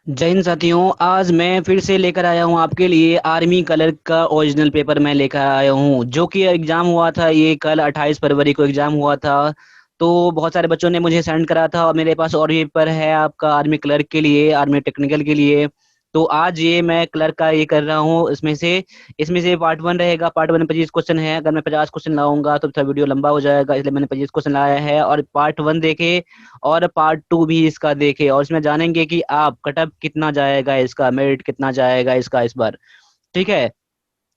जय हिंद साथियों। आज मैं फिर से लेकर आया हूँ आपके लिए आर्मी कलर का ओरिजिनल पेपर मैं लेकर आया हूँ, जो कि एग्जाम हुआ था। ये कल 28 फरवरी को एग्जाम हुआ था। तो बहुत सारे बच्चों ने मुझे सेंड करा था और मेरे पास और भी पेपर है आपका आर्मी क्लर्क के लिए, आर्मी टेक्निकल के लिए। तो आज ये मैं क्लर्क का ये कर रहा हूँ। इसमें से पार्ट वन रहेगा। पार्ट वन में 25 क्वेश्चन है। अगर मैं 50 क्वेश्चन लाऊंगा तो थोड़ा वीडियो लंबा हो जाएगा, इसलिए मैंने 25 क्वेश्चन लाया है। और पार्ट वन देखे और पार्ट टू भी इसका देखे, और इसमें जानेंगे कि आप कटअप कितना जाएगा, इसका मेरिट कितना जाएगा इसका इस बार। ठीक है।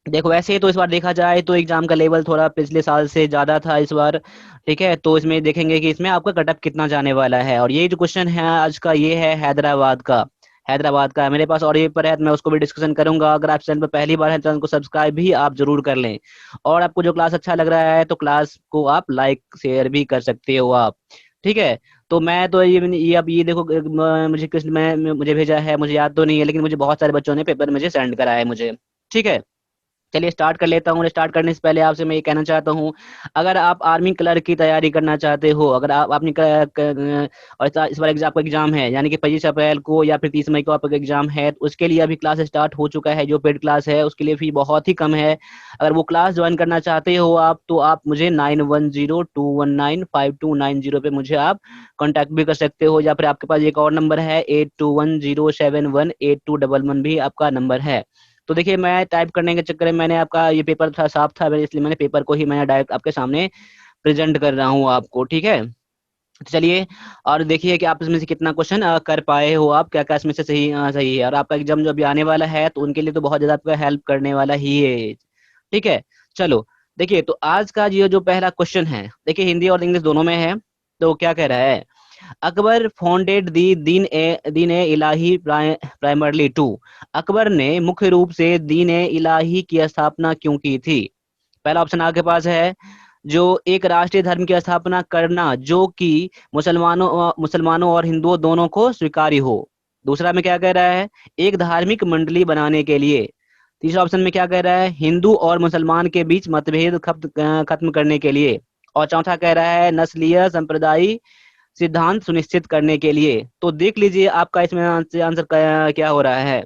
देखो, वैसे ही तो इस बार देखा जाए तो एग्जाम का लेवल थोड़ा पिछले साल से ज्यादा था इस बार। ठीक है, तो इसमें देखेंगे कि इसमें आपका कटअप कितना जाने वाला है। और ये जो क्वेश्चन है आज का, ये है हैदराबाद का। हैदराबाद का है मेरे पास और ये पर है, तो मैं उसको भी डिस्कशन करूंगा। अगर आप चैनल पर पहली बार है, चैनल को सब्सक्राइब भी आप जरूर कर लें। और आपको जो क्लास अच्छा लग रहा है तो क्लास को आप लाइक शेयर भी कर सकते हो आप। ठीक है। तो मैं तो ये अब ये देखो, मुझे किस मुझे भेजा है, मुझे याद तो नहीं है, लेकिन मुझे बहुत सारे बच्चों ने पेपर मुझे सेंड करा है मुझे। ठीक है। चलिए स्टार्ट कर लेता हूँ। स्टार्ट करने से पहले आपसे मैं ये कहना चाहता हूँ, अगर आप आर्मी क्लर्क की तैयारी करना चाहते हो, अगर आप अपनी और इस बार आपका एग्जाम है, यानी कि 25 अप्रैल को या फिर 30 मई को आपका एग्जाम है, तो उसके लिए अभी क्लास स्टार्ट हो चुका है। जो पेड क्लास है उसके लिए फी बहुत ही कम है। अगर वो क्लास ज्वाइन करना चाहते हो आप, तो आप मुझे 9102195290 पे मुझे आप कॉन्टैक्ट भी कर सकते हो। या फिर आपके पास एक और नंबर है 8210718211 भी आपका नंबर है। तो देखिए, मैं टाइप करने के चक्कर में मैंने आपका ये पेपर था साफ था, इसलिए मैंने पेपर को ही मैंने डायरेक्ट आपके सामने प्रेजेंट कर रहा हूँ आपको। ठीक है। तो चलिए और देखिए कि आप इसमें से कितना क्वेश्चन कर पाए हो, आप क्या क्या इसमें से सही है। और आपका एग्जाम जो अभी आने वाला है तो उनके लिए तो बहुत ज्यादा आपका हेल्प करने वाला ही है। ठीक है। चलो, देखिए तो आज का ये जो पहला क्वेश्चन है, देखिए हिंदी और इंग्लिश दोनों में है। तो क्या कह रहा है, Akbar founded the Deen A Ilahi primarily to. Akbar ने मुख्य रूप से दीन ए इलाही की स्थापना क्यों की थी? पहला ऑप्शन आपके पास है, जो एक राष्ट्रीय धर्म की स्थापना करना जो कि मुसलमानों और हिंदुओं दोनों को स्वीकार्य हो। दूसरा में क्या कह रहा है, एक धार्मिक मंडली बनाने के लिए। तीसरा ऑप्शन में क्या कह रहा है, हिंदू और मुसलमान के बीच मतभेद खत्म करने के लिए। और चौथा कह रहा है नस्लीय संप्रदाय सिद्धांत सुनिश्चित करने के लिए। तो देख लीजिए आपका इसमें आंसर क्या हो रहा है।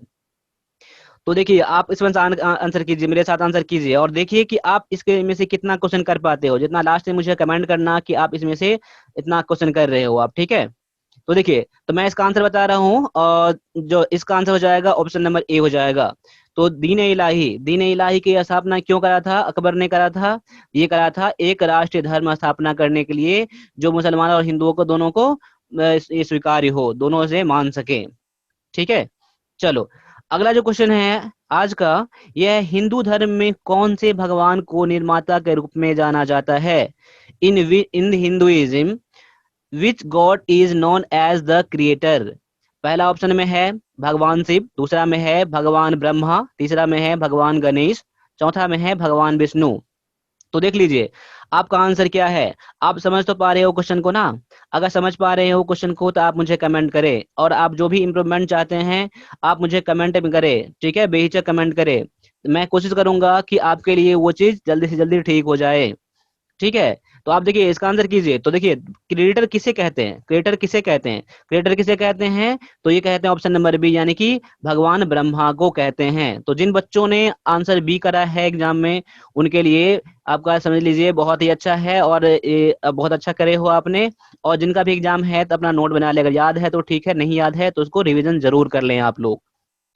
तो देखिए, आप इसमें से आंसर कीजिए, मेरे साथ आंसर कीजिए और देखिए कि आप इसके में से कितना क्वेश्चन कर पाते हो। जितना लास्ट में मुझे कमेंट करना कि आप इसमें से इतना क्वेश्चन कर रहे हो आप। ठीक है। तो देखिए, तो मैं इसका आंसर बता रहा हूँ, और जो इसका आंसर हो जाएगा ऑप्शन नंबर ए हो जाएगा। तो दीन इलाही की स्थापना क्यों करा था, अकबर ने करा था? ये करा था एक राष्ट्रीय धर्म स्थापना करने के लिए, जो मुसलमान और हिंदुओं को दोनों को ये स्वीकार्य हो, दोनों से मान सके। ठीक है। चलो, अगला जो क्वेश्चन है आज का, यह है, हिंदू धर्म में कौन से भगवान को निर्माता के रूप में जाना जाता है? In Hinduism which god is known as the creator? पहला ऑप्शन में है भगवान शिव, दूसरा में है भगवान ब्रह्मा, तीसरा में है भगवान गणेश, चौथा में है भगवान विष्णु। तो देख लीजिए आपका आंसर क्या है। आप समझ तो पा रहे हो क्वेश्चन को ना? अगर समझ पा रहे हो क्वेश्चन को तो आप मुझे कमेंट करें, और आप जो भी इम्प्रूवमेंट चाहते हैं आप मुझे कमेंट में करें। ठीक है, बेहिचक कमेंट करें। मैं कोशिश करूंगा कि आपके लिए वो चीज जल्दी से जल्दी ठीक हो जाए। ठीक है। तो आप देखिए इसका आंसर कीजिए। तो देखिए, क्रिएटर किसे कहते हैं, क्रिएटर किसे कहते हैं, क्रिएटर किसे कहते हैं? तो ये कहते हैं ऑप्शन नंबर बी, यानी कि भगवान ब्रह्मा को कहते हैं। तो जिन बच्चों ने आंसर बी करा है एग्जाम में, उनके लिए आपका समझ लीजिए बहुत ही अच्छा है, और ये बहुत अच्छा करे हो आपने। और जिनका भी एग्जाम है तो अपना नोट बना ले, अगर याद है तो ठीक है, नहीं याद है तो उसको रिविजन जरूर कर लें आप लोग।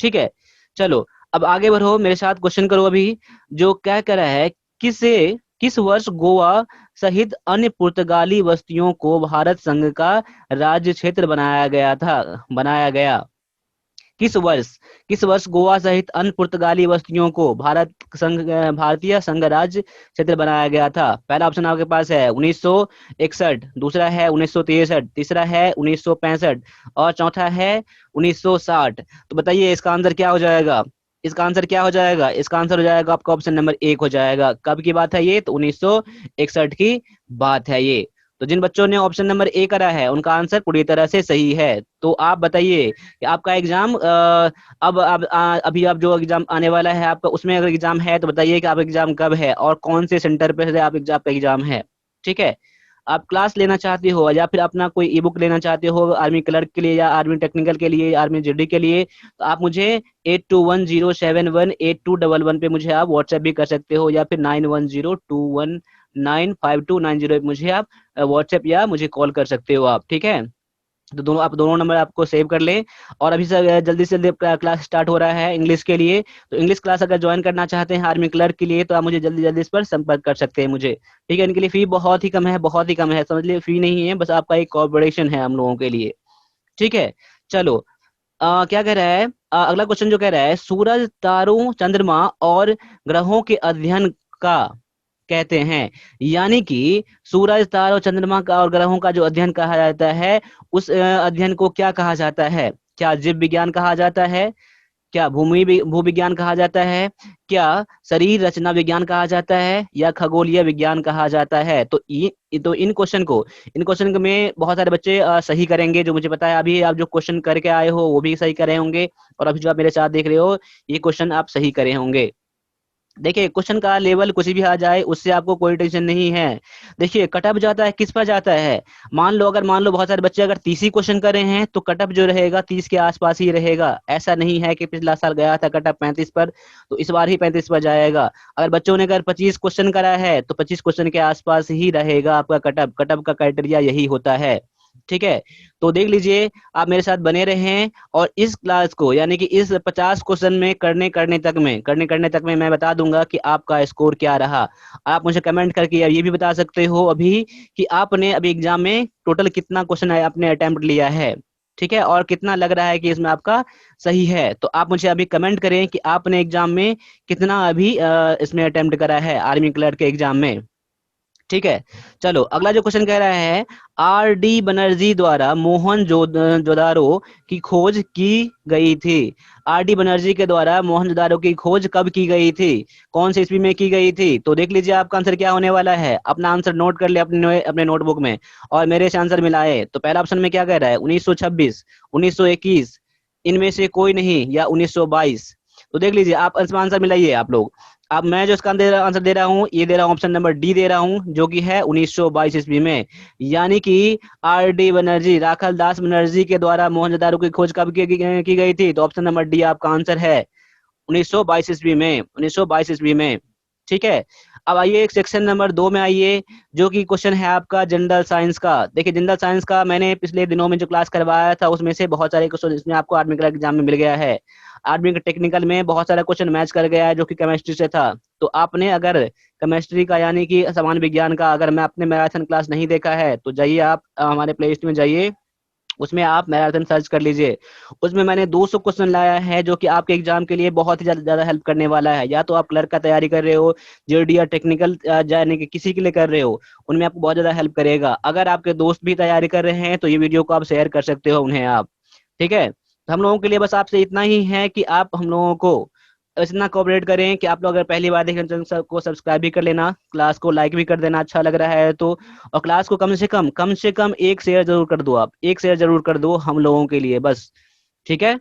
ठीक है। चलो, अब आगे बढ़ो, मेरे साथ क्वेश्चन करो अभी। जो क्या कह रहा है, किसे किस वर्ष गोवा सहित अन्य पुर्तगाली बस्तियों को भारत संघ का राज्य क्षेत्र बनाया गया? किस वर्ष किस वर्ष गोवा सहित अन्य पुर्तगाली बस्तियों को भारतीय संघ राज्य क्षेत्र बनाया गया था? पहला ऑप्शन आपके पास है 1961, दूसरा है 1963, तीसरा है 1965, और चौथा है 1960। तो बताइए इसका आंसर क्या हो जाएगा? इसका आंसर क्या हो जाएगा? इसका आंसर हो जाएगा आपका ऑप्शन नंबर एक हो जाएगा। कब की बात है ये? तो 1961 की बात है ये। तो जिन बच्चों ने ऑप्शन नंबर ए करा है उनका आंसर पूरी तरह से सही है। तो आप बताइए कि आपका एग्जाम अभी आप जो एग्जाम आने वाला है आपका, उसमें अगर एग्जाम है तो बताइए कि आप एग्जाम कब है और कौन से सेंटर पे से आप आपका एग्जाम है। ठीक है। आप क्लास लेना चाहते हो या फिर अपना कोई ई बुक लेना चाहते हो आर्मी क्लर्क के लिए या आर्मी टेक्निकल के लिए, आर्मी जीडी के लिए, तो आप मुझे 8110718211 पे मुझे आप व्हाट्सएप भी कर सकते हो, या फिर 9102195290 पे मुझे आप व्हाट्सएप या मुझे कॉल कर सकते हो आप, ठीक है। तो दोनों नंबर आपको सेव कर लें। और अभी से जल्दी से जल्दी क्लास स्टार्ट हो रहा है इंग्लिश के लिए, तो इंग्लिश क्लास अगर ज्वाइन करना चाहते हैं आर्मी क्लर्क के लिए, तो आप मुझे जल्दी जल्दी इस पर संपर्क कर सकते हैं मुझे, ठीक है। इनके लिए फी बहुत ही कम है, बहुत ही कम है, समझ लीजिए फी नहीं है, बस आपका एक कॉर्पोरेशन है हम लोगों के लिए, ठीक है। चलो क्या कह रहा है, अगला क्वेश्चन जो कह रहा है, सूरज, तारों, चंद्रमा और ग्रहों के अध्ययन का कहते हैं, यानी कि सूरज, तारों, चंद्रमा का और ग्रहों का जो अध्ययन कहा जाता है, उस अध्ययन को क्या कहा जाता है? क्या जीव विज्ञान कहा जाता है? क्या भूविज्ञान कहा जाता है? क्या शरीर रचना विज्ञान कहा जाता है? या खगोलीय विज्ञान कहा जाता है? तो इन क्वेश्चन को में बहुत सारे बच्चे सही करेंगे, जो मुझे पता है। अभी आप जो क्वेश्चन करके आए हो वो भी सही करे होंगे, और अभी जो आप मेरे साथ देख रहे हो ये क्वेश्चन आप सही करे होंगे। देखिए क्वेश्चन का लेवल कुछ भी आ जाए उससे आपको कोई टेंशन नहीं है। देखिए कटअप जाता है किस पर जाता है, मान लो बहुत सारे बच्चे अगर 30 ही क्वेश्चन कर रहे हैं तो कटअप जो रहेगा 30 के आसपास ही रहेगा। ऐसा नहीं है कि पिछला साल गया था कटअप 35 पर तो इस बार ही 35 पर जाएगा। अगर बच्चों ने अगर 25 क्वेश्चन करा है तो 25 क्वेश्चन के आसपास ही रहेगा आपका कटअप। कटअप का क्राइटेरिया यही होता है, ठीक है। तो देख लीजिए आप मेरे साथ बने रहें, और इस क्लास को यानी कि इस 50 क्वेश्चन में करने तक में मैं बता दूंगा कि आपका स्कोर क्या रहा। आप मुझे कमेंट करके ये भी बता सकते हो अभी कि आपने अभी एग्जाम में टोटल कितना क्वेश्चन आपने अटेम्प्ट लिया है, ठीक है, और कितना लग रहा है कि इसमें आपका सही है। तो आप मुझे अभी कमेंट करें कि आपने एग्जाम में कितना अभी इसमें अटेम्प्ट करा है आर्मी क्लर्क के एग्जाम में, ठीक है। चलो अगला जो क्वेश्चन कह रहा है, आर डी बनर्जी द्वारा मोहनजोदारो की खोज की गई थी। आर डी बनर्जी के द्वारा मोहनजोदारो की खोज कब की गई थी, कौन सी ईस्वी में की गई थी? तो देख लीजिए आपका आंसर क्या होने वाला है। अपना आंसर नोट कर ले अपने नोटबुक में और मेरे से आंसर मिलाए। तो पहला ऑप्शन में क्या कह रहा है, 1926, 1921, इनमें से कोई नहीं, या 1922। तो देख लीजिए आप इसमें आंसर मिलाइए आप लोग। अब मैं जो इसका आंसर दे रहा हूँ ये दे रहा हूँ ऑप्शन नंबर डी दे रहा हूँ, जो कि है 1922 ईस्वी में। यानी कि आर डी बनर्जी, राखल दास बनर्जी के द्वारा मोहनजोदारो की खोज कब की गई थी? तो ऑप्शन नंबर डी आपका आंसर है 1922 ईस्वी में, 1922 ईस्वी में, ठीक है। अब आइए एक सेक्शन नंबर 2 में आइए, जो कि क्वेश्चन है आपका जनरल साइंस का। देखिए जनरल साइंस का मैंने पिछले दिनों में जो क्लास करवाया था उसमें से बहुत सारे क्वेश्चन इसमें आपको आर्मी क्लर्क एग्जाम में मिल गया है। आर्मी के टेक्निकल में बहुत सारा क्वेश्चन मैच कर गया है जो कि केमिस्ट्री से था। तो आपने अगर केमिस्ट्री का यानी कि सामान्य विज्ञान का अगर मैं अपने मैराथन क्लास नहीं देखा है तो जाइए आप हमारे प्ले लिस्ट में जाइए, उसमें आप मैराथन सर्च कर लीजिए। उसमें मैंने 200 क्वेश्चन लाया है जो कि आपके एग्जाम के लिए बहुत ही ज्यादा हेल्प करने वाला है। या तो आप क्लर्क का तैयारी कर रहे हो, जेडी या टेक्निकल जाने के किसी के लिए कर रहे हो, उनमें आपको बहुत ज्यादा हेल्प करेगा। अगर आपके दोस्त भी तैयारी कर रहे हैं तो ये वीडियो को आप शेयर कर सकते हो उन्हें आप, ठीक है। तो हम लोगों के लिए बस आपसे इतना ही है कि आप हम लोगों को इतना कोऑपरेट करें कि आप लोग अगर पहली बार देख रहे हैं तो को सब्सक्राइब भी कर लेना, क्लास को लाइक भी कर देना अच्छा लग रहा है तो, और क्लास को कम से कम एक शेयर जरूर कर दो आप, एक शेयर जरूर कर दो हम लोगों के लिए बस, ठीक है।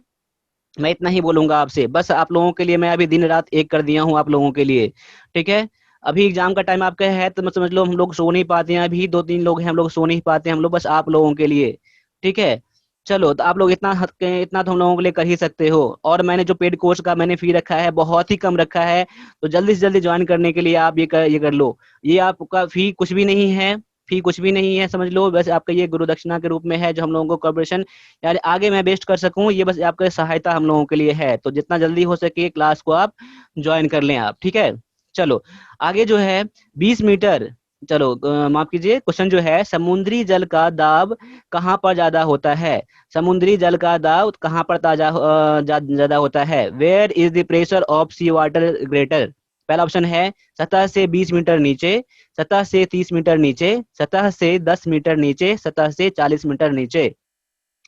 मैं इतना ही बोलूंगा आपसे, बस आप लोगों के लिए मैं अभी दिन रात एक कर दिया हूँ आप लोगों के लिए, ठीक है। अभी एग्जाम का टाइम आपका है तो समझ लो हम लोग सो नहीं पाते हैं, अभी 2-3 लोग हैं हम लोग सो नहीं पाते हैं हम लोग, बस आप लोगों के लिए, ठीक है। चलो तो आप लोग इतना तो हम लोगों के लिए कर ही सकते हो। और मैंने जो पेड कोर्स का मैंने फी रखा है बहुत ही कम रखा है, तो जल्दी से जल्दी ज्वाइन करने के लिए आप ये कर लो। ये आपका फी कुछ भी नहीं है, फी कुछ भी नहीं है समझ लो, बस आपका ये गुरु दक्षिणा के रूप में है जो हम लोगों को कॉर्पोरेशन यार आगे मैं बेस्ट कर सकूं, ये बस आपका सहायता हम लोगों के लिए है। तो जितना जल्दी हो सके क्लास को आप ज्वाइन कर लें आप, ठीक है। चलो आगे जो है 20 मीटर, चलो माफ कीजिए, क्वेश्चन जो है, समुद्री जल का दाब कहाँ पर ज्यादा होता है? समुद्री जल का दाब कहाँ पर ज्यादा होता है? Where is the pressure of sea water greater? पहला ऑप्शन है सतह से 20 मीटर नीचे, सतह से 30 मीटर नीचे, सतह से 10 मीटर नीचे, सतह से 40 मीटर नीचे।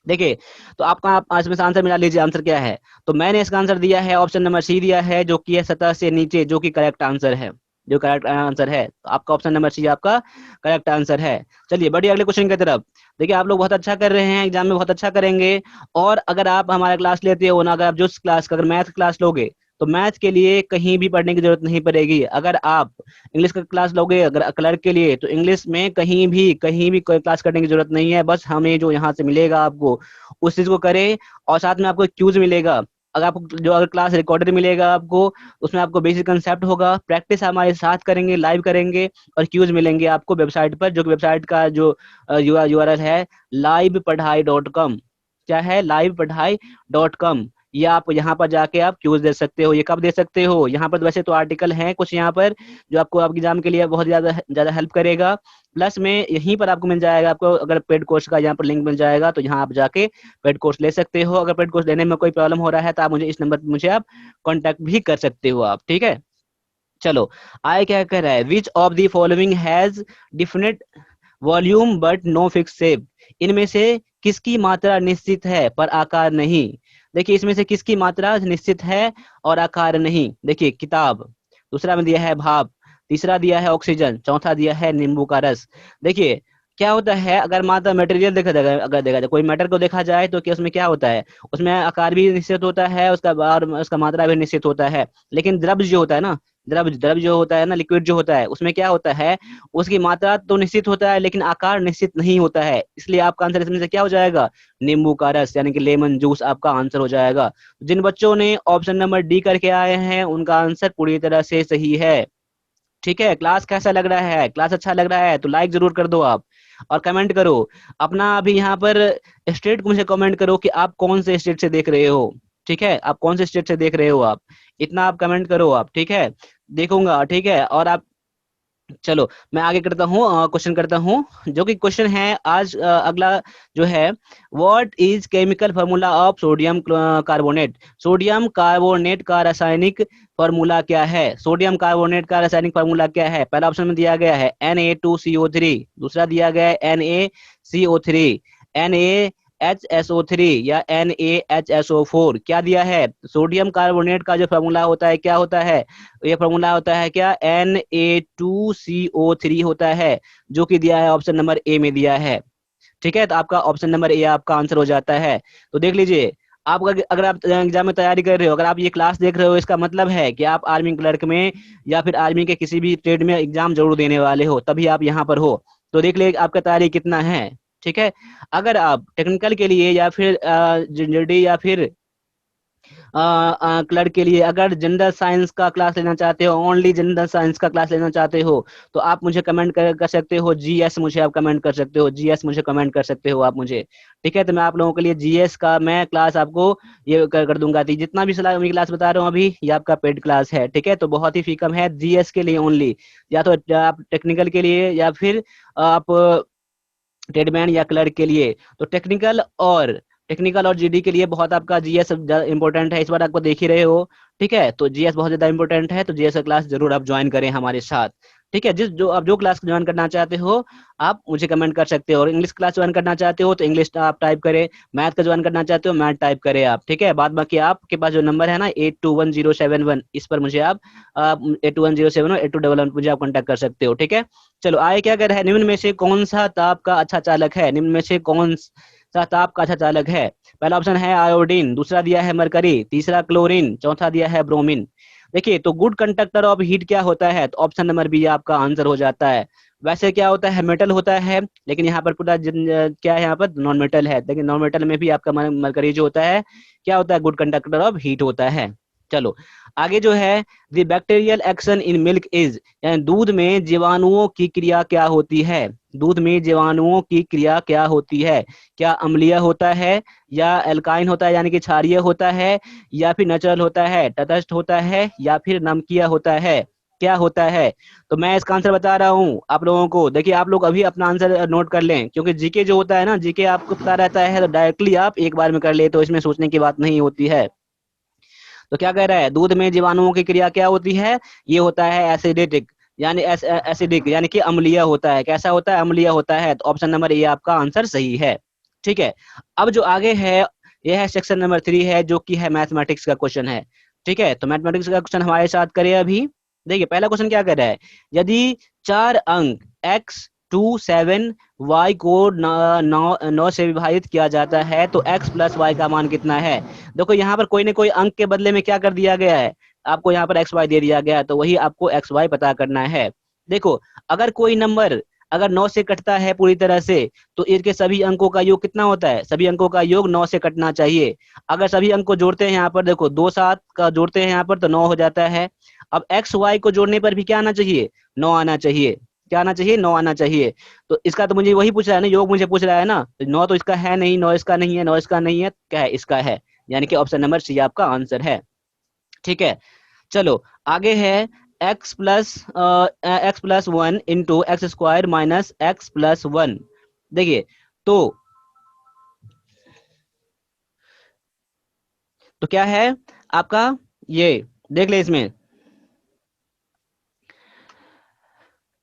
देखिए तो आपका आप इसमें से आंसर मिला लीजिए, आंसर क्या है? तो मैंने इसका आंसर दिया है ऑप्शन नंबर सी दिया है, जो कि है सतह से नीचे, जो कि करेक्ट आंसर है, जो करेक्ट आंसर है। तो आपका ऑप्शन नंबर सी आपका करेक्ट आंसर है। चलिए बढ़िए अगले क्वेश्चन की तरफ। देखिए आप लोग बहुत अच्छा कर रहे हैं, एग्जाम में बहुत अच्छा करेंगे। और अगर आप हमारा क्लास लेते हो ना, अगर आप जो क्लास का अगर मैथ क्लास लोगे तो मैथ के लिए कहीं भी पढ़ने की जरूरत नहीं पड़ेगी। अगर आप इंग्लिश का क्लास लोगे अगर क्लर्क के लिए, तो इंग्लिश में कहीं भी कोई क्लास करने की जरूरत नहीं है। बस हमें जो यहाँ से मिलेगा आपको उस चीज को करें, और साथ में आपको क्यूज मिलेगा। अगर आपको जो अगर क्लास रिकॉर्डेड मिलेगा आपको, उसमें आपको बेसिक कंसेप्ट होगा, प्रैक्टिस हमारे साथ करेंगे, लाइव करेंगे, और क्यूज मिलेंगे आपको वेबसाइट पर, जो कि वेबसाइट का जो यूआरएल है livepadhai.com। क्या है? livepadhai.com। ये आप यहाँ पर जाके आप क्यूज दे सकते हो। ये कब दे सकते हो? यहाँ पर वैसे तो आर्टिकल हैं कुछ यहाँ पर जो आपको आपके एग्जाम के लिए बहुत ज्यादा ज्यादा हेल्प करेगा। प्लस में यहीं पर आपको मिल जाएगा, आपको अगर पेड कोर्स का यहाँ पर लिंक मिल जाएगा, तो यहाँ आप जाके पेड कोर्स ले सकते हो। अगर पेड कोर्स लेने में कोई प्रॉब्लम हो रहा है तो आप मुझे इस नंबर पर मुझे आप कॉन्टेक्ट भी कर सकते हो आप, ठीक है। चलो, आगे क्या कर रहा है, which of the following has definite volume but no fix shape. इनमें से किसकी मात्रा निश्चित है पर आकार नहीं? देखिए, इसमें से किसकी मात्रा निश्चित है और आकार नहीं? देखिए, किताब। दूसरा में दिया है भाप। तीसरा दिया है ऑक्सीजन। चौथा दिया है नींबू का रस। देखिए, क्या होता है, अगर मात्रा मटेरियल देखा जाए, अगर देखा जाए कोई मैटर को देखा जाए, तो क्या उसमें क्या होता है, उसमें आकार भी निश्चित होता है, उसका और उसका मात्रा भी निश्चित होता है। लेकिन द्रव्य जो होता है ना, द्रव्य जो होता है ना, लिक्विड जो होता है, उसमें क्या होता है, उसकी मात्रा तो निश्चित होता है लेकिन आकार निश्चित नहीं होता है। इसलिए आपका आंसर इसमें से क्या हो जाएगा, नींबू का रस यानी कि लेमन जूस आपका आंसर हो जाएगा। जिन बच्चों ने ऑप्शन नंबर डी करके आए हैं उनका आंसर पूरी तरह से सही है, ठीक है। क्लास कैसा लग रहा है? क्लास अच्छा लग रहा है तो लाइक जरूर कर दो आप, और कमेंट करो अपना। अभी यहाँ पर स्टेट को मुझे कमेंट करो कि आप कौन से स्टेट से देख रहे हो, ठीक है, आप कौन से स्टेट से देख रहे हो आप, इतना आप कमेंट करो आप, ठीक है, देखूंगा, ठीक है। और आप, चलो मैं आगे करता हूँ, क्वेश्चन करता हूँ, जो कि क्वेश्चन है आज अगला जो है, what is chemical formula of sodium carbonate. Sodium carbonate का रासायनिक फार्मूला क्या है? सोडियम कार्बोनेट का रासायनिक फार्मूला क्या है? पहला ऑप्शन में दिया गया है Na2CO3, दूसरा दिया गया है NaCO3, NaHSO3 या NaHSO4। क्या दिया है? सोडियम कार्बोनेट का जो फार्मूला होता है क्या होता है? ये फार्मूला होता है क्या, Na2CO3 होता है, जो कि दिया है ऑप्शन नंबर ए में दिया है, ठीक है। तो आपका ऑप्शन नंबर ए आपका आंसर हो जाता है। तो देख लीजिए, आप अगर आप एग्जाम में तैयारी कर रहे हो, अगर आप ये क्लास देख रहे हो, इसका मतलब है कि आप आर्मी क्लर्क में या फिर आर्मी के किसी भी ट्रेड में एग्जाम जरूर देने वाले हो, तभी आप यहाँ पर हो। तो देख ले आपका तैयारी कितना है, ठीक है। अगर आप टेक्निकल के लिए या फिर जीडी या फिर क्लर्क के लिए अगर जनरल साइंस का क्लास लेना चाहते हो, ओनली जनरल साइंस का क्लास लेना चाहते हो, तो आप मुझे कमेंट कर सकते हो जीएस, मुझे आप कमेंट कर सकते हो जीएस, मुझे कमेंट कर सकते हो आप मुझे, ठीक है। तो मैं आप लोगों के लिए जीएस का मैं क्लास आपको ये कर दूंगा। तो जितना भी सलाह मैं क्लास बता रहा हूँ अभी, ये आपका पेड क्लास है, ठीक है। तो बहुत ही फी कम है जीएस के लिए ओनली, या तो आप टेक्निकल के लिए या फिर आप ट्रेडमैन या क्लर्क के लिए। तो टेक्निकल और जीडी के लिए बहुत आपका जीएस इंपॉर्टेंट है, इस बार आपको देख ही रहे हो, ठीक है। तो जीएस बहुत ज्यादा इंपॉर्टेंट है, तो जीएस का क्लास जरूर आप ज्वाइन करें हमारे साथ, ठीक है। जो आप जो क्लास ज्वाइन करना चाहते हो आप मुझे कमेंट कर सकते हो। और इंग्लिश क्लास ज्वाइन करना चाहते हो तो इंग्लिश आप टाइप करें, मैथ का ज्वाइन करना चाहते हो मैथ टाइप करें आप, ठीक है। बाद बाकी आपके पास जो नंबर है ना 821071, इस पर मुझे आप 821071 8211 मुझे आप कॉन्टैक्ट कर सकते हो, ठीक है। चलो आगे क्या कर रहा है, निम्न में से कौन सा ताप का अच्छा चालक है? निम्न में से कौन सा ताप का अच्छा चालक है? पहला ऑप्शन है आयोडीन, दूसरा दिया है मरकरी, तीसरा क्लोरीन, चौथा दिया है ब्रोमीन। देखिए, तो गुड कंडक्टर ऑफ हीट क्या होता है? तो ऑप्शन नंबर बी आपका आंसर हो जाता है। वैसे क्या होता है, मेटल होता है, लेकिन यहाँ पर पूरा क्या है, यहाँ पर नॉन मेटल है, लेकिन नॉन मेटल में भी आपका मरकरी जो होता है क्या होता है, गुड कंडक्टर ऑफ हीट होता है। चलो आगे जो है, the bacterial action in milk is, यानी दूध में जीवाणुओं की क्रिया क्या होती है? दूध में जीवाणुओं की क्रिया क्या होती है? क्या अम्लीय होता है, या एल्काइन होता है यानी कि क्षारीय होता है, या फिर नेचुरल होता है, तटस्थ होता है, या फिर नमकीय होता है? क्या होता है? तो मैं इसका आंसर बता रहा हूँ आप लोगों को। देखिए, आप लोग अभी अपना आंसर नोट कर लें, क्योंकि जीके जो होता है ना, जीके आपको पता रहता है तो डायरेक्टली आप एक बार में कर ले, तो इसमें सोचने की बात नहीं होती है। तो क्या कह रहा है, दूध में जीवाणुओं की क्रिया क्या होती है? ये होता है एसिडिक, यानी एसिडिक यानी कि अम्लीय होता है। कैसा होता है? अम्लीय होता है। तो ऑप्शन नंबर ए आपका आंसर सही है, ठीक है। अब जो आगे है, यह है सेक्शन नंबर 3 है, जो कि है मैथमेटिक्स का क्वेश्चन है, ठीक है। तो मैथमेटिक्स का क्वेश्चन हमारे साथ करें अभी। देखिए, पहला क्वेश्चन क्या कर रहा है, यदि 4 अंक x 7 y को 9 से विभाजित किया जाता है तो x प्लस वाई का मान कितना है। देखो यहाँ पर कोई ना कोई अंक के बदले में क्या कर दिया गया है, आपको यहाँ पर एक्स वाई दे दिया गया है, तो वही आपको एक्स वाई पता करना है। देखो अगर कोई नंबर अगर 9 से कटता है पूरी तरह से तो इसके सभी अंकों का योग कितना होता है, सभी अंकों का योग 9 से कटना चाहिए। अगर सभी अंक को जोड़ते हैं यहाँ पर, देखो 2 7 का जोड़ते हैं यहाँ पर तो 9 हो जाता है। अब एक्स वाई को जोड़ने पर भी क्या आना चाहिए, 9 आना चाहिए। क्या आना चाहिए, 9 आना चाहिए। तो इसका तो मुझे वही पूछ रहा है ना, योग मुझे पूछ रहा है ना, तो 9 तो इसका है नहीं, 9 इसका नहीं है, 9 इसका नहीं है, क्या है, इसका है। यानी कि ऑप्शन नंबर सी आपका आंसर है। ठीक है, चलो आगे है x+1 into x square minus x+1। देखिए तो क्या है आपका, ये देख ले इसमें,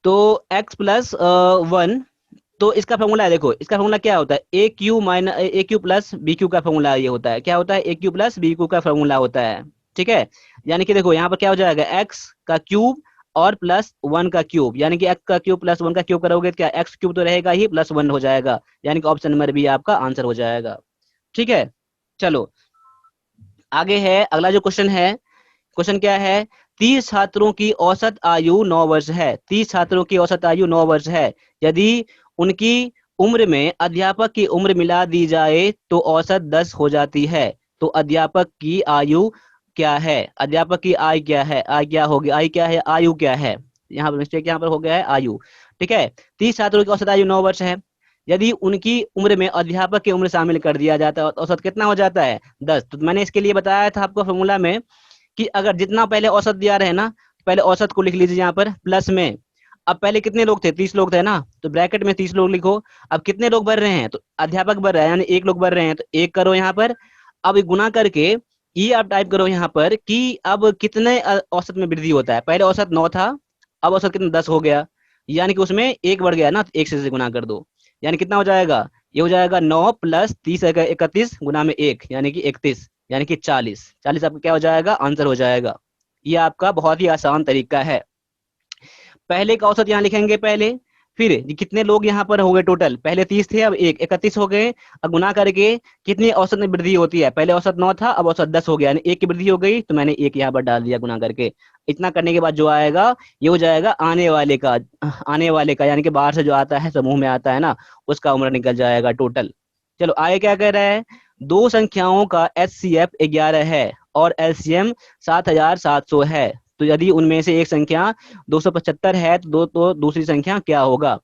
तो x+1, तो इसका फॉर्मूला है, देखो इसका फॉर्मूला क्या होता है, ए क्यू माइनस ए क्यू प्लस बी क्यू का फॉर्मूला ये होता है। क्या होता है, ए क्यू प्लस बी क्यू का फॉर्मूला होता है। ठीक है, यानी कि देखो यहाँ पर क्या हो जाएगा, एक्स का क्यूब और प्लस 1 का क्यूब, यानी कि एक्स का क्यूब प्लस 1 का क्यूब करोगे तो क्या एक्स क्यूब तो रहेगा ही, प्लस 1 हो जाएगा, यानी कि ऑप्शन नंबर बी आपका आंसर हो जाएगा। ठीक है, चलो आगे है अगला जो क्वेश्चन है। क्वेश्चन क्या है, 30 छात्रों की औसत आयु 9 वर्ष है। 30 छात्रों की औसत आयु 9 वर्ष है। यदि उनकी उम्र में अध्यापक की उम्र मिला दी जाए तो औसत 10 हो जाती है। तो अध्यापक की आयु क्या है, अध्यापक की आय क्या है, आय क्या होगी, आय क्या है, आयु क्या है, यहाँ पर मिस्टेक यहाँ पर हो गया है, आयु। ठीक है, 30 छात्रों की औसत आयु 9 वर्ष है। यदि उनकी उम्र में अध्यापक की उम्र शामिल कर दिया जाता है, औसत कितना हो जाता है, 10। तो मैंने इसके लिए बताया था आपको फॉर्मूला में कि अगर जितना पहले औसत दिया रहे ना, पहले औसत को लिख लीजिए यहाँ पर प्लस में। अब पहले कितने लोग थे, 30 लोग थे ना, तो ब्रैकेट में 30 लोग लिखो। अब कितने लोग बढ़ रहे हैं, तो अध्यापक बढ़ रहा है, यानी एक लोग बढ़ रहे हैं, तो एक करो यहाँ पर। अब गुना करके ये आप टाइप करो यहाँ पर कि अब कितने औसत में वृद्धि होता है। पहले औसत 9 था, अब औसत कितना 10 हो गया, यानी कि उसमें एक बढ़ गया ना, तो एक से गुना कर दो, यानी कितना हो जाएगा, ये हो जाएगा 9 प्लस 30 31 गुना में 1 यानी कि 31, यानी कि 40। 40 आपका क्या हो जाएगा, आंसर हो जाएगा। ये आपका बहुत ही आसान तरीका है। पहले का औसत यहाँ लिखेंगे पहले, फिर कितने लोग यहाँ पर हो गए टोटल, पहले 30 थे अब एक 31 हो गए। अब गुना करके कितनी औसत में वृद्धि होती है, पहले औसत 9 था अब औसत 10 हो गया, यानी एक की वृद्धि हो गई, तो मैंने एक यहाँ पर डाल दिया गुना करके। इतना करने के बाद जो आएगा ये हो जाएगा आने वाले का, यानी कि बाहर से जो आता है समूह में आता है ना, उसका उम्र निकल जाएगा टोटल। चलो आगे क्या कह रहा है, दो संख्याओं का HCF 11 है और LCM 7700 है। तो यदि उनमें से एक संख्या 275 है तो दूसरी संख्या क्या होगा।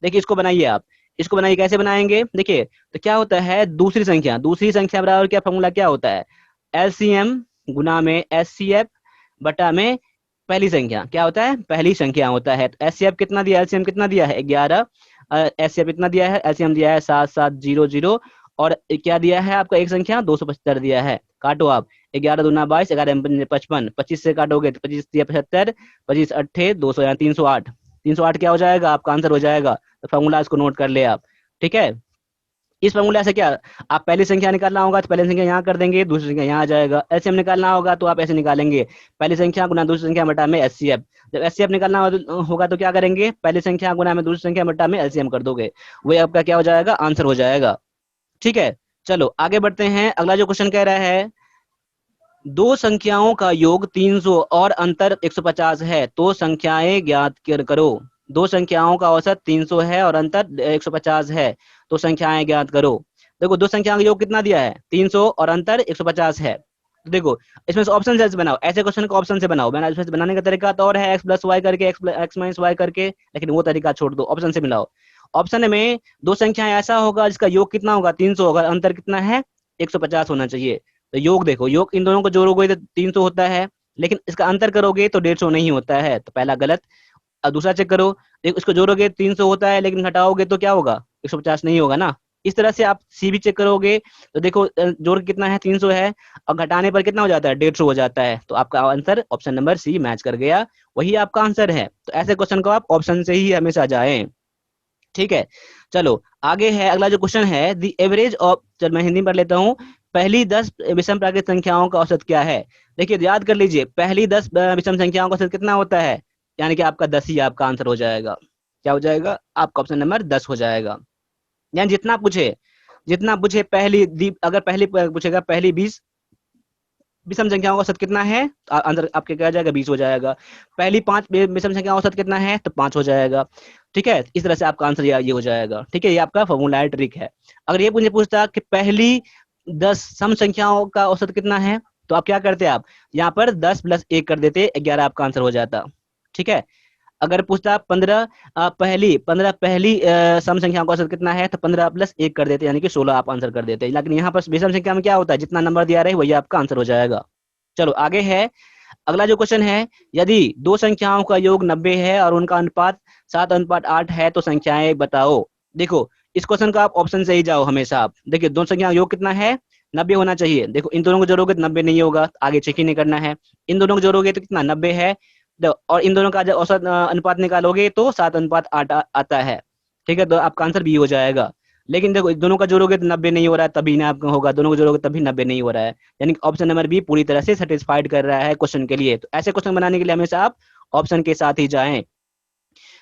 देखिए इसको बनाइए आप, इसको बनाइए, कैसे बनाएंगे, देखिए तो क्या होता है, दूसरी संख्या बराबर क्या फॉर्मूला क्या होता है, LCM गुना में HCF बटा में पहली संख्या, क्या होता है, पहली संख्या होता है। तो HCF कितना दिया, LCM कितना दिया है 11, HCF इतना दिया है, LCM दिया है 7700, और क्या दिया है आपका एक संख्या 275 दिया है। काटो आप, 11 दूना 22, 11 55, 25 से काटोगे तो 25 दिया 75, 25 अट्ठे 200, यहाँ 308, 308 क्या हो जाएगा आपका आंसर हो जाएगा। तो फॉर्मूला इसको नोट कर ले आप। ठीक है, इस फॉर्मूला से क्या, आप पहली संख्या निकालना होगा तो पहली संख्या यहाँ कर देंगे, दूसरी संख्या यहाँ आ जाएगा। एलसीएम निकालना होगा तो आप ऐसे निकालेंगे, पहली संख्या गुना दूसरी संख्या बटा में एचसीएफ। जब एचसीएफ निकालना होगा तो क्या करेंगे, पहली संख्या गुना में दूसरी संख्या बटा में एलसीएम कर दोगे, वही आपका क्या हो जाएगा, आंसर हो जाएगा। ठीक है, चलो आगे बढ़ते हैं। अगला जो क्वेश्चन कह रहा है, दो संख्याओं का योग 300 और अंतर 150 है तो संख्याएं ज्ञात करो। दो संख्याओं का औसत 300 है और अंतर 150 है, तो संख्याएं ज्ञात करो। देखो दो संख्याओं का योग कितना दिया है, 300 और अंतर 150 है। तो देखो इसमें से ऑप्शन से बनाओ, ऐसे क्वेश्चन को ऑप्शन से बनाओ। इसमें से बनाने का तरीका तो और है, एक्स प्लस वाई करके, एक्स माइनस वाई करके, लेकिन वो तरीका छोड़ दो, ऑप्शन से मिलाओ। ऑप्शन में दो संख्याएं ऐसा होगा जिसका योग कितना होगा, 300 होगा, अंतर कितना है 150 होना चाहिए। तो योग देखो, योग इन दोनों को जोड़ोगे तो 300 होता है, लेकिन इसका अंतर करोगे तो 150 नहीं होता है, तो पहला गलत। अब दूसरा चेक करो, देखो इसको जोड़ोगे 300 होता है, लेकिन घटाओगे तो क्या होगा, 150 नहीं होगा ना। इस तरह से आप सी भी चेक करोगे तो देखो जोड़ के कितना है, 300 है, और घटाने पर कितना हो जाता है, 150 हो जाता है। तो आपका answer option number C match कर गया, वही आपका आंसर है। तो ऐसे क्वेश्चन को आप ऑप्शन से ही हमेशा जाएं। ठीक है, चलो आगे है अगला जो क्वेश्चन है, द एवरेज ऑफ, चल मैं हिंदी में पढ़ लेता हूँ, पहली 10 विषम प्राकृत संख्याओं का औसत क्या है। देखिए याद कर लीजिए, पहली 10 विषम संख्याओं का औसत कितना होता है, यानी कि आपका 10 ही आपका आंसर हो जाएगा। क्या हो जाएगा आपका ऑप्शन नंबर 10 हो जाएगा। यानी जितना पूछे अगर पहली पूछेगा पहली 20 विषम संख्याओं का औसत कितना है, तो आंसर आपके क्या आ जाएगा 20 हो जाएगा। पहली 5 विषम संख्याओं का औसत कितना है, तो 5 हो जाएगा। ठीक है, इस तरह से आपका आंसर ये हो जाएगा। ठीक है, ये आपका फॉर्मूला है, ट्रिक है। अगर ये मुझे पूछता कि पहली 10 सम संख्याओं का औसत कितना है, तो आप क्या करते आप यहाँ पर 10 प्लस 1 कर देते, 11 आपका आंसर हो जाता। ठीक है, अगर पूछता 15 पहली सम संख्याओं का औसत कितना है, तो 15 प्लस 1 कर देते, यानी कि 16 आप आंसर कर देते। लेकिन यहाँ पर विषम संख्या में क्या होता है, जितना नंबर दिया रहे वही आपका आंसर हो जाएगा। चलो आगे है, अगला जो क्वेश्चन है, यदि दो संख्याओं का योग 90 है और उनका अनुपात 7:8 है तो संख्याएं बताओ। देखो इस क्वेश्चन का आप ऑप्शन से ही जाओ हमेशा। आप देखिए दो संख्या का योग कितना है, 90 होना चाहिए। देखो इन दोनों को जोड़ोगे तो 90 नहीं होगा, आगे चेक ही नहीं करना है। इन दोनों को जोड़ोगे तो कितना 90 है, और इन दोनों का जब औसत अनुपात निकालोगे तो 7:8 आता है। ठीक है, तो आपका आंसर बी हो जाएगा। लेकिन देखो दोनों का जोड़ोगे तो 90 नहीं हो रहा है, तभी ना आपका होगा, दोनों को जोड़ोगे तभी 90 नहीं हो रहा है। यानी कि ऑप्शन नंबर बी पूरी तरह से सेटिस्फाइड कर रहा है क्वेश्चन के लिए। तो ऐसे क्वेश्चन बनाने के लिए हमेशा आप ऑप्शन के साथ ही जाएं।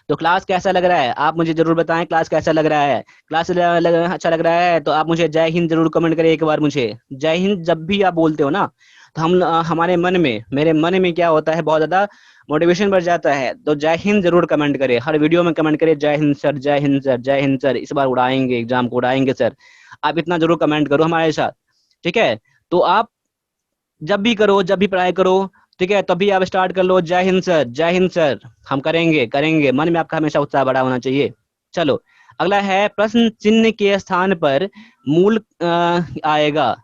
तो क्लास कैसा लग रहा है, आप मुझे जरूर बताएं, क्लास कैसा लग रहा है। क्लास अच्छा लग रहा है तो आप मुझे जय हिंद जरूर कमेंट करें एक बार। मुझे जय हिंद जब भी आप बोलते हो ना, तो हमारे मन में, मेरे मन में क्या होता है, बहुत ज्यादा मोटिवेशन बढ़ जाता है। तो जय हिंद जरूर कमेंट करें, हर वीडियो में कमेंट करें, जय हिंद सर, जय हिंद सर, जय हिंद सर, इस बार उड़ाएंगे, एग्जाम को उड़ाएंगे सर। आप इतना जरूर कमेंट करो हमारे साथ। ठीक है, तो आप जब भी करो, जब भी पढ़ाई करो, ठीक है, तभी आप स्टार्ट कर लो, जय हिंद सर, जय हिंद सर, हम करेंगे करेंगे, मन में आपका हमेशा उत्साह बड़ा होना चाहिए। चलो अगला है, प्रश्न चिन्ह के स्थान पर मूल आएगा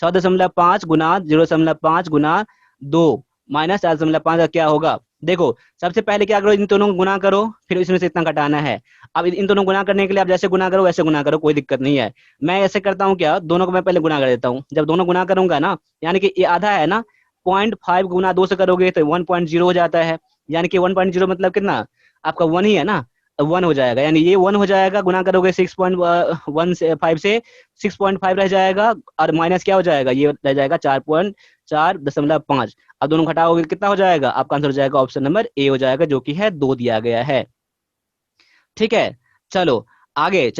6.5 गुना 0.5 गुना 2 माइनस 4.5 का क्या होगा। देखो सबसे पहले क्या करो, इन दोनों को गुना करो, फिर इसमें से इतना घटाना है। अब इन दोनों गुना करने के लिए आप जैसे गुना करो वैसे गुना करो, कोई दिक्कत नहीं है। मैं ऐसे करता हूँ, क्या दोनों को मैं पहले गुना कर देता हूँ। जब दोनों गुना करूंगा ना, यानी कि ये आधा है ना, 0.5 गुना 2 से करोगे तो 1.0 हो जाता है। यानी कि 1.0 मतलब कितना, आपका 1 ही है ना, 1 हो जाएगा। यानी ये 1 हो जाएगा, गुना करोगे 6.1 से 5 से 6.5 रह जाएगा, और माइनस क्या हो जाएगा, ये रह जाएगा 4.4.5। अब दोनों घटाओगे कितना हो जाएगा, आपका आंसर हो जाएगा ऑप्शन नंबर ए हो जाएगा, जो कि है 2 दिया गया है। ठीक है, चलो आगे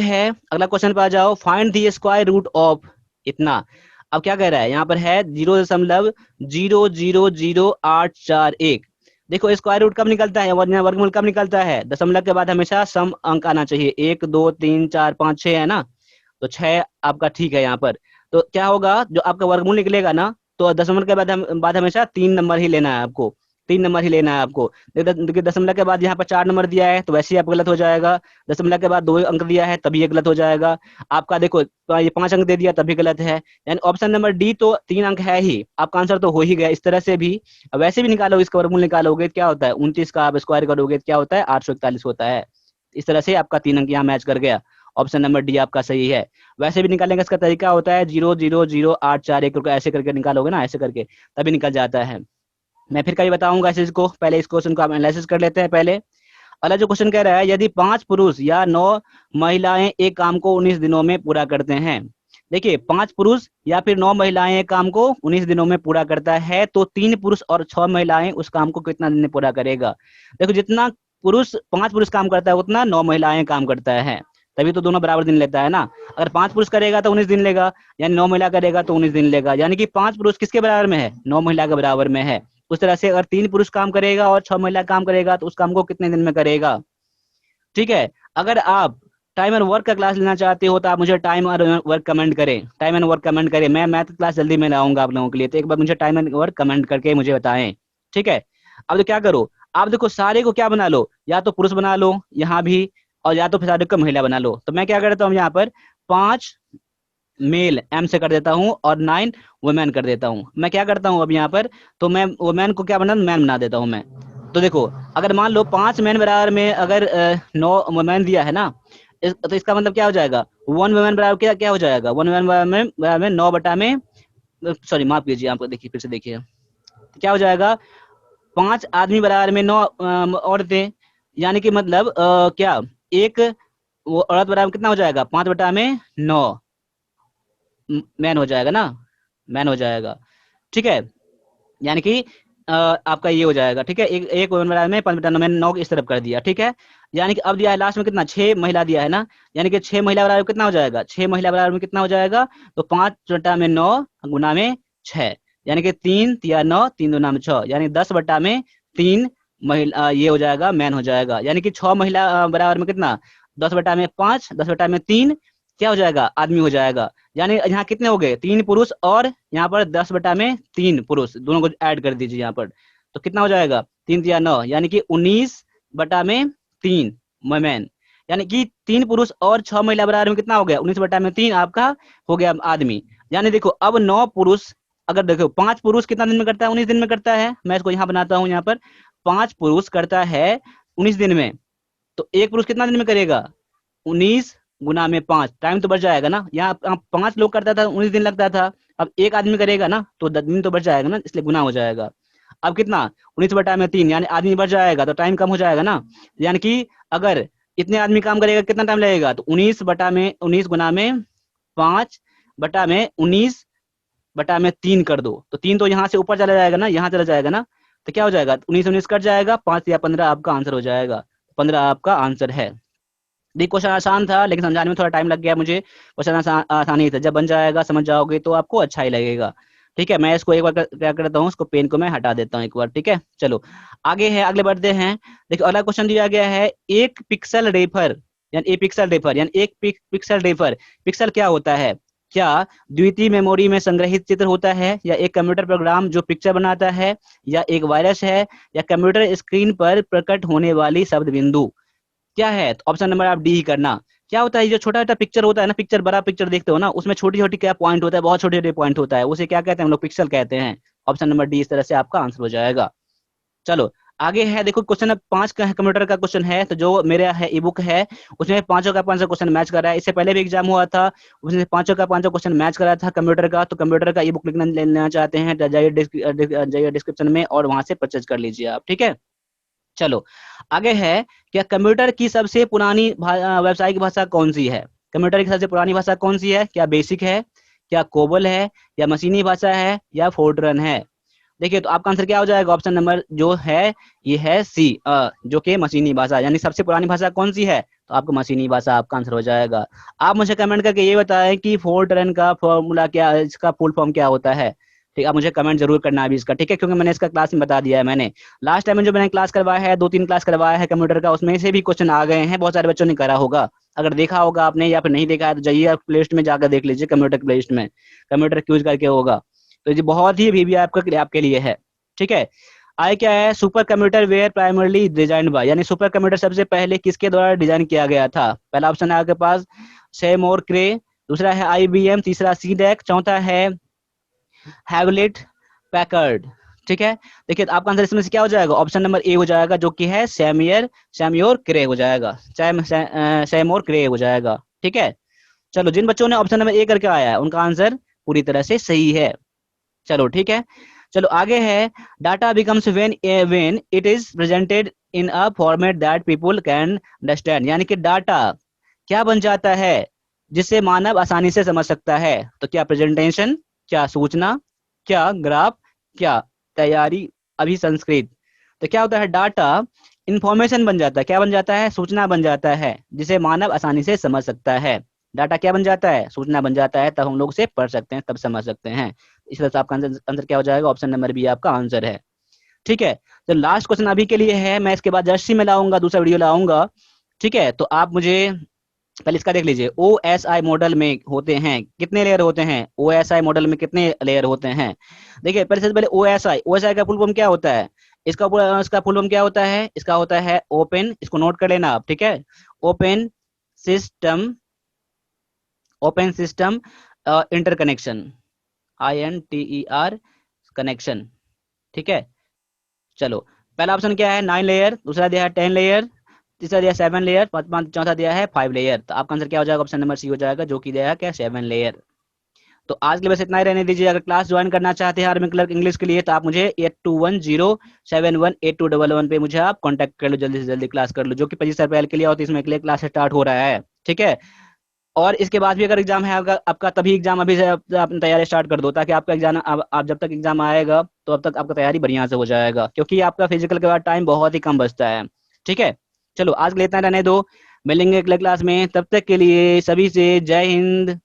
है, अगला क्वेश्चन पे आ जाओ, find the square root of इतना। अब क्या कह रहा है, यहाँ पर है 0.0000841। देखो स्क्वायर रूट कब निकलता है, वर्गमूल कब निकलता है, दशमलव के बाद हमेशा सम अंक आना चाहिए, 1 2 3 4 5 6 है ना, तो 6 आपका ठीक है यहाँ पर। तो क्या होगा, जो आपका वर्गमूल निकलेगा ना, तो दशमलव के बाद हमेशा 3 नंबर ही लेना है आपको, 3 नंबर ही लेना है आपको। देखिए दशमलव के बाद यहाँ पर 4 नंबर दिया है, तो वैसे ही आप गलत हो जाएगा। दशमलव के बाद 2 अंक दिया है, तभी ये गलत हो जाएगा आपका। देखो ये 5 अंक दे दिया, तभी गलत है। यानी ऑप्शन नंबर डी तो 3 अंक है ही, आपका आंसर तो हो ही गया। इस तरह से भी वैसे भी निकालो, इसका वर्गमूल निकालोगे क्या होता है, 29 का आप स्क्वायर करोगे क्या होता है, 841 होता है। इस तरह से आपका 3 अंक यहाँ मैच कर गया, ऑप्शन नंबर डी आपका सही है। वैसे भी निकालने का इसका तरीका होता है 0.00841 ऐसे करके निकालोगे ना, ऐसे करके तभी निकल जाता है। मैं फिर कभी बताऊंगा इस चीज को, पहले इस क्वेश्चन को आप एनालिसिस कर लेते हैं पहले। अगला जो क्वेश्चन कह रहा है, यदि 5 पुरुष या 9 महिलाएं एक काम को 19 दिनों में पूरा करते हैं। देखिए 5 पुरुष या फिर 9 महिलाएं एक काम को 19 दिनों में पूरा करता है, तो 3 पुरुष और 6 महिलाएं उस काम को कितना दिन में पूरा करेगा। देखो जितना 5 पुरुष काम करता है उतना 9 महिलाएं काम करता है, तभी तो दोनों बराबर दिन लेता है ना। अगर 5 पुरुष करेगा तो 19 दिन लेगा, यानी 9 महिला करेगा तो 19 दिन लेगा। यानी कि 5 पुरुष किसके बराबर में है, 9 महिला के बराबर में है। उस तरह से अगर 3 पुरुष काम करेगा और 6 महिला काम करेगा, तो उस काम को कितने दिन में करेगा। ठीक है, अगर आप टाइम एंड वर्क का क्लास लेना चाहते हो तो आप मुझे टाइम और वर्क कमेंट करें, टाइम एंड वर्क कमेंट करें। मैं मैथ क्लास जल्दी में लाऊंगा आप लोगों के लिए, तो एक बार मुझे टाइम एंड वर्क कमेंट करके मुझे बताएं। ठीक है, अब तो क्या करो, आप देखो सारे को क्या बना लो, या तो पुरुष बना लो यहाँ भी, और या तो फिर सारे को महिला बना लो। तो मैं क्या करता हूँ यहाँ पर 5 मेल एम से कर देता हूँ और 9 वुमेन कर देता हूँ। मैं क्या करता हूँ अब यहाँ पर, तो मैं वुमेन को क्या बना, मैन बना देता हूँ मैं। तो देखो अगर मान लो 5 मैन बराबर में अगर 9 वुमेन दिया है ना, तो इसका मतलब क्या हो जाएगा, 1 वुमेन बराबर क्या क्या हो जाएगा, 1 वुमेन बराबर में 9 बटा में, सॉरी माफ कीजिए, आपको देखिए फिर से देखिए, तो क्या हो जाएगा, 5 आदमी बराबर में 9 औरतें। यानी कि मतलब क्या, एक वो औरत बराबर कितना हो जाएगा, 5 बटा में 9 मैन हो जाएगा ना, मैन हो जाएगा। ठीक है, यानी कि आपका ये हो जाएगा, ठीक है। एक एक बराबर में 5/9 मैंने 9 इस तरफ कर दिया, ठीक है। यानी कि अब दिया है लास्ट में कितना, 6 महिला दिया है ना, यानी कि 6 महिला बराबर कितना हो जाएगा, 6 महिला बराबर में कितना हो जाएगा, तो 5/9 गुना में 6, यानी कि 3 तिया 9, 3 दूना में 6, यानी 10/3 महिला ये हो जाएगा, मैन हो जाएगा। यानी कि 6 महिला बराबर में कितना, 10/5, 10/3 क्या हो जाएगा, आदमी हो जाएगा। यानी यहाँ कितने हो गए, 3 पुरुष और यहाँ पर 10/3 पुरुष, दोनों को ऐड कर दीजिए यहाँ पर, तो कितना हो जाएगा, 3 तिया 9, यानी कि 19/3 मैन। यानी कि 3 पुरुष और 6 महिला बराबर में कितना हो गया, 19/3 आपका हो गया आदमी। यानी देखो अब 9 पुरुष, अगर देखो 5 पुरुष कितना दिन में करता है, 19 दिन में करता है। मैं इसको यहाँ बनाता हूँ, यहाँ पर 5 पुरुष करता है 19 दिन में, तो एक पुरुष कितना दिन में करेगा, 19 गुना में 5, टाइम तो बढ़ जाएगा ना। यहाँ 5 लोग करता था 19 दिन लगता था, अब एक आदमी करेगा ना तो 10 दिन तो बढ़ जाएगा ना, इसलिए गुना हो जाएगा। अब कितना, 19/3, यानी आदमी बढ़ जाएगा तो टाइम कम हो जाएगा ना। यानी कि अगर इतने आदमी काम करेगा कितना टाइम लगेगा, तो 19 गुना में 5/19/3 कर दो, तो 3 तो यहाँ से ऊपर चला जाएगा ना, यहाँ चला जाएगा ना, तो क्या हो जाएगा, 19 कट जाएगा, 5 या 15 आपका आंसर हो जाएगा, 15 आपका आंसर है। देखिए क्वेश्चन आसान था लेकिन समझाने में थोड़ा टाइम लग गया मुझे। क्वेश्चन आसानी था, जब बन जाएगा समझ जाओगे तो आपको अच्छा ही लगेगा। ठीक है, मैं इसको एक बार क्या करता हूँ, उसको पेन को मैं हटा देता हूँ एक बार, ठीक है। चलो आगे है, आगे बढ़ते हैं। देखो अगला क्वेश्चन दिया गया है, एक पिक्सल रेफर यानी एक पिक्सल रेफर, पिक्सल क्या होता है, क्या द्वितीय मेमोरी में संग्रहित चित्र होता है, या एक कंप्यूटर प्रोग्राम जो पिक्चर बनाता है, या एक वायरस है, या कंप्यूटर स्क्रीन पर प्रकट होने वाली शब्द बिंदु, क्या है। तो ऑप्शन नंबर आप डी ही करना। क्या होता है, जो छोटा छोटा पिक्चर होता है ना, पिक्चर बड़ा पिक्चर देखते हो ना, उसमें छोटी छोटी क्या पॉइंट होता है, बहुत छोटे छोटे पॉइंट होता है, उसे क्या कहते हैं हम लोग, पिक्सल कहते हैं। ऑप्शन नंबर डी इस तरह से आपका आंसर हो जाएगा। चलो आगे है, देखो क्वेश्चन 5 का कंप्यूटर का क्वेश्चन है, तो जो मेरा है ई बुक है उसमें पांचों का पांचों क्वेश्चन मैच कर रहा है। इससे पहले भी एग्जाम हुआ था, उसने पांचों का पांचों क्वेश्चन मैच करा था कंप्यूटर का। तो कंप्यूटर का ई बुक लेना चाहते हैं तो जाइए डिस्क्रिप्शन में और वहां से परचेज कर लीजिए आप, ठीक है। चलो आगे है, क्या कंप्यूटर की सबसे पुरानी व्यावसायिक भाषा कौन सी है, कंप्यूटर की सबसे पुरानी भाषा कौन सी है, क्या बेसिक है, क्या कोबल है, या मशीनी भाषा है, या फोर्ट्रन है। देखिए तो आपका आंसर क्या हो जाएगा, ऑप्शन नंबर जो है ये है सी, जो कि मशीनी भाषा, यानी सबसे पुरानी भाषा कौन सी है, तो आपको मशीनी भाषा आपका आंसर हो जाएगा। आप मुझे कमेंट करके ये बताएं कि फोर्ट्रन का फॉर्मूला क्या, इसका फुल फॉर्म क्या होता है। ठीक, आप मुझे कमेंट जरूर करना अभी इसका, ठीक है, क्योंकि मैंने इसका क्लास में बता दिया है। मैंने लास्ट टाइम में जो मैंने क्लास करवाया है, 2-3 क्लास करवाया है कंप्यूटर का, उसमें से भी क्वेश्चन आ गए हैं, बहुत सारे बच्चों ने करा होगा। अगर देखा होगा आपने या फिर नहीं देखा है तो जाइए आप प्ले लिस्ट में जाकर देख लीजिए, कंप्यूटर प्ले लिस्ट में कंप्यूटर क्यूज करके होगा। तो ये बहुत ही भी आपके लिए है, ठीक है। आगे क्या है, super computer were primarily design by, यानी सुपर कंप्यूटर सबसे पहले किसके द्वारा डिजाइन किया गया था। पहला ऑप्शन है आपके पास सेमोर क्रे, दूसरा है आईबीएम, तीसरा सीडेक, चौथा है हैवलेट पैकर्ड, ठीक है। देखिए आपका आंसर इसमें से क्या हो जाएगा, ऑप्शन नंबर ए हो जाएगा, जो कि है सैम्योर क्रे हो जाएगा, सैमोर क्रे हो जाएगा, ठीक है। चलो जिन बच्चों ने ऑप्शन नंबर ए करके आया है उनका आंसर पूरी तरह से सही है। चलो ठीक है, चलो आगे है, data becomes when it is presented in a format that people can understand, यानी कि डाटा क्या बन जाता है जिसे मानव आसानी से समझ सकता है। तो क्या प्रेजेंटेशन, क्या सूचना, क्या ग्राफ, क्या तैयारी अभिसंस्कृत। तो क्या होता है, डाटा इंफॉर्मेशन बन जाता है, क्या बन जाता है, सूचना बन जाता है जिसे मानव आसानी से समझ सकता है। डाटा क्या बन जाता है, सूचना बन जाता है, तब हम लोग उसे पढ़ सकते हैं, तब समझ सकते हैं। इस तरह से आपका आंसर क्या हो जाएगा, ऑप्शन नंबर बी आपका आंसर है, ठीक है। तो लास्ट क्वेश्चन अभी के लिए है, मैं इसके बाद जर्सी में लाऊंगा, दूसरा वीडियो लाऊंगा, ठीक है। तो आप मुझे पहले इसका देख लीजिए, OSI मॉडल में होते हैं कितने लेयर होते हैं, OSI मॉडल में कितने लेयर होते हैं। देखिए पहले से पहले OSI का फुल फॉर्म क्या होता है, इसका फुल फॉर्म क्या होता है, इसका होता है ओपन, इसको नोट कर लेना आप, ठीक है। Open system, open system interconnection, INTER connection, ठीक है। चलो पहला ऑप्शन क्या है, 9 लेयर, दूसरा दिया है 10 लेयर, तीसरा दिया 7 लेयर, चौथा दिया है 5 लेयर। तो आपका आंसर क्या हो जाएगा, ऑप्शन नंबर सी हो जाएगा, जो कि दिया है क्या, 7 लेयर। तो आज के लिए बस इतना ही रहने दीजिए। अगर क्लास ज्वाइन करना चाहते हैं आर्मी क्लर्क इंग्लिश के लिए तो आप मुझे 8210718211 पे मुझे आप कांटेक्ट कर लो, जल्दी से जल्दी क्लास कर लो, जो कि 25 अप्रैल के लिए और 30 मई के लिए क्लास स्टार्ट हो रहा है, ठीक है। और इसके बाद भी अगर एग्जाम है आपका आपका तभी एग्जाम अभी से आप अपनी तैयारी स्टार्ट कर दो, ताकि आपका एग्जाम आप जब तक एग्जाम आएगा तो अब तक आपका तैयारी बढ़िया से हो जाएगा, क्योंकि आपका फिजिकल के बाद टाइम बहुत ही कम बचता है। ठीक है, चलो आज के लिए इतना रहने दो, मिलेंगे अगले क्लास में, तब तक के लिए सभी से जय हिंद।